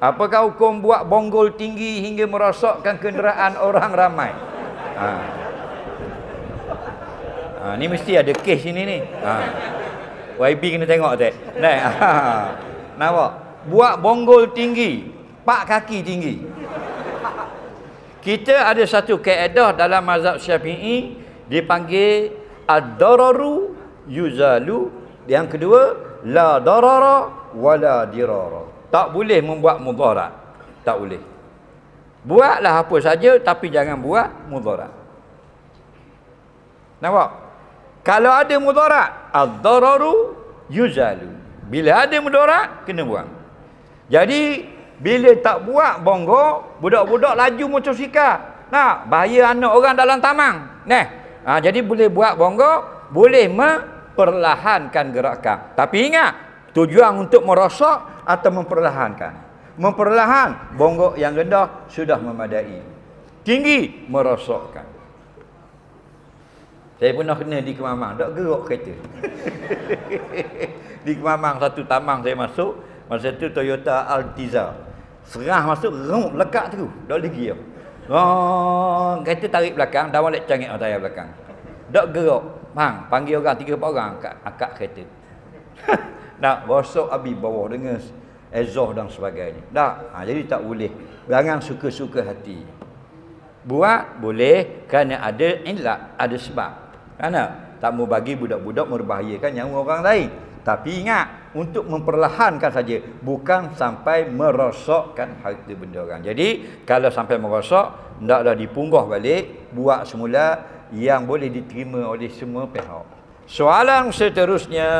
Apakah hukum buat bonggol tinggi hingga merosakkan kenderaan orang ramai? Ni mesti ada kes ini ni. YB kena tengok tak? Nampak? Buat bonggol tinggi, 4 kaki tinggi. Kita ada satu kaedah dalam mazhab Syafi'i dipanggil ad-dararu yuzalu. Yang kedua, la darara wala dirara. Tak boleh membuat mudarat. Tak boleh. Buatlah apa saja tapi jangan buat mudarat. Nampak? Kalau ada mudarat, ad-dararu yuzalu. Bila ada mudarat, kena buang. Jadi, bila tak buat bonggol, budak-budak laju motosikal. Nah, bahaya anak orang dalam tamang. Jadi boleh buat bonggol, boleh memperlahankan gerakan. Tapi ingat, tujuan untuk merosak atau memperlahankan. Memperlahan, bonggol yang rendah sudah memadai. Tinggi, merosakkan. Saya pernah kena di Kemamang, tak gerak kereta. Di Kemamang, satu tamang saya masuk, masa tu Toyota Altiza. Serah masuk, lekat tu, tak lagi. Kereta tarik belakang, dah balik cangit tayar belakang. Tak gerak. Bang, panggil orang 3-4 orang akak kereta. Nak bosok habis bawah dengan exhaust dan sebagainya. Tak. Jadi tak boleh. Jangan suka-suka hati. Buat boleh kerana ada ilat, ada sebab. Kerana tak mau bagi budak-budak membahayakan nyawa orang lain. Tapi ingat, untuk memperlahankan saja, bukan sampai merosakkan harta benda orang. Jadi kalau sampai merosak, hendaklah dipunggah balik, buat semula yang boleh diterima oleh semua pihak. Soalan seterusnya.